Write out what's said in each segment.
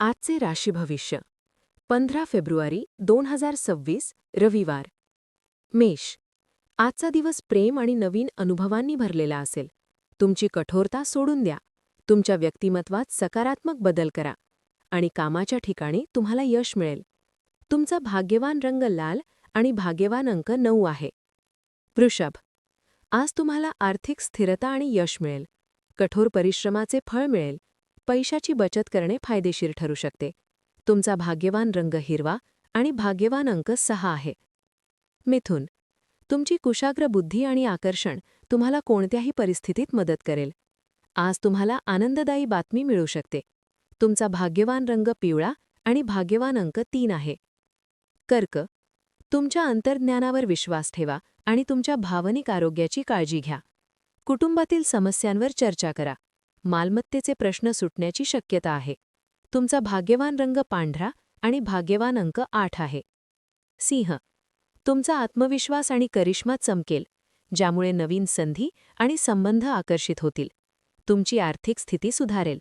आजचे राशी भविष्य 15 फेब्रुवारी 2026 रविवार. मेष. आजचा दिवस प्रेम आणि नवीन अनुभवांनी भरलेला असेल. तुमची कठोरता सोडून द्या. तुमच्या व्यक्तिमत्वात सकारात्मक बदल करा आणि कामाच्या ठिकाणी तुम्हाला यश मिळेल. तुमचा भाग्यवान रंग लाल आणि भाग्यवान अंक 9 आहे. वृषभ. आज तुम्हाला आर्थिक स्थिरता आणि यश मिळेल. कठोर परिश्रमाचे फळ मिळेल. पैशाची बचत करणे फायदेशीर ठरू शकते. तुमचा भाग्यवान रंग हिरवा आणि भाग्यवान अंक 6 आहे. मिथुन. तुमची कुशाग्र बुद्धी आणि आकर्षण तुम्हाला कोणत्याही परिस्थितीत मदत करेल. आज तुम्हाला आनंददायी बातमी मिळू शकते. तुमचा भाग्यवान रंग पिवळा आणि भाग्यवान अंक 3 आहे. कर्क. तुमच्या अंतर्ज्ञानावर विश्वास ठेवा आणि तुमच्या भावनिक आरोग्याची काळजी घ्या. कुटुंबातील समस्यांवर चर्चा करा. मालमत्तेचे प्रश्न सुटण्याची शक्यता आहे. तुमचा भाग्यवान रंग पांढरा आणि भाग्यवान अंक 8 आहे. सिंह. तुमचा आत्मविश्वास आणि करिश्मा चमकेल, ज्यामुळे नवीन संधी आणि संबंध आकर्षित होतील. तुमची आर्थिक स्थिती सुधारेल.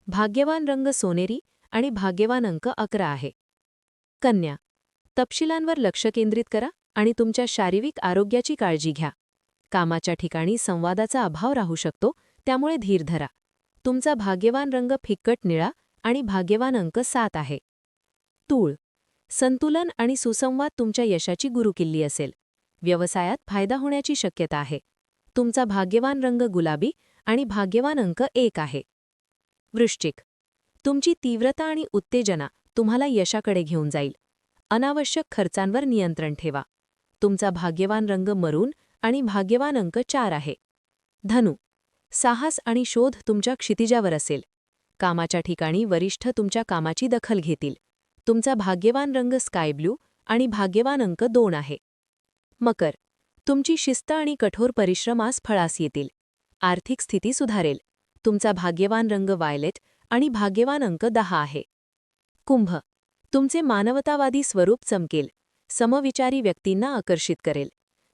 भाग्यवान रंग सोनेरी आणि भाग्यवान अंक 11 आहे. कन्या. तपशिलांवर लक्ष केंद्रित करा आणि तुमच्या शारीरिक आरोग्याची काळजी घ्या. कामाच्या ठिकाणी संवादाचा अभाव राहू शकतो, त्यामुळे धीर धरा. तुमचा भाग्यवान रंग फिक्कट निळा आणि भाग्यवान अंक 7 आहे. तूळ. संतुलन आणि सुसंवाद तुमच्या यशाची गुरुकिल्ली असेल. व्यवसायात फायदा होण्याची शक्यता आहे. तुमचा भाग्यवान रंग गुलाबी आणि भाग्यवान अंक 1 आहे. वृश्चिक. तुमची तीव्रता आणि उत्तेजना तुम्हाला यशाकडे घेऊन जाईल. अनावश्यक खर्चांवर नियंत्रण ठेवा. तुमचा भाग्यवान रंग मरून आणि भाग्यवान अंक 4 आहे. धनु. साहस आणि शोध तुमच्या क्षितिजावर असेल. कामाच्या ठिकाणी वरिष्ठ तुमच्या कामाची दखल घेतील. तुमचा भाग्यवान रंग स्काय ब्लू आणि भाग्यवान अंक 2 आहे. मकर. तुमची शिस्त आणि कठोर परिश्रमास फळास येतील. आर्थिक स्थिती सुधारेल. तुमचा भाग्यवान रंग वायलेट आणि भाग्यवान अंक 10 आहे. कुंभ. तुमचे मानवतावादी स्वरूप चमकेल. समविचारी व्यक्तींना आकर्षित करेल.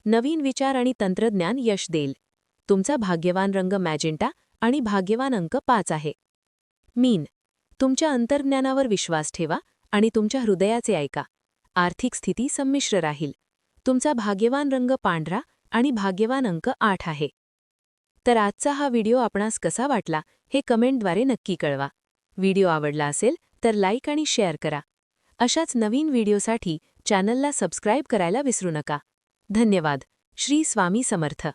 नवीन विचार आणि तंत्रज्ञान यश देईल. तुमचा भाग्यवान रंग मॅजेंटा आणि भाग्यवान अंक 5 आहे. मीन. तुमच्या अंतर्ज्ञानावर विश्वास ठेवा आणि तुमच्या हृदयाचे ऐका. आर्थिक स्थिती संमिश्र राहील. तुमचा भाग्यवान रंग पांढरा आणि भाग्यवान अंक 8 आहे. तर आजचा हा व्हिडिओ आपणास कसा वाटला हे कमेंटद्वारे नक्की कळवा. व्हिडिओ आवडला असेल तर लाईक आणि शेअर करा. अशाच नवीन व्हिडिओसाठी चॅनलला सबस्क्राईब करायला विसरू नका. धन्यवाद. श्री स्वामी समर्थ.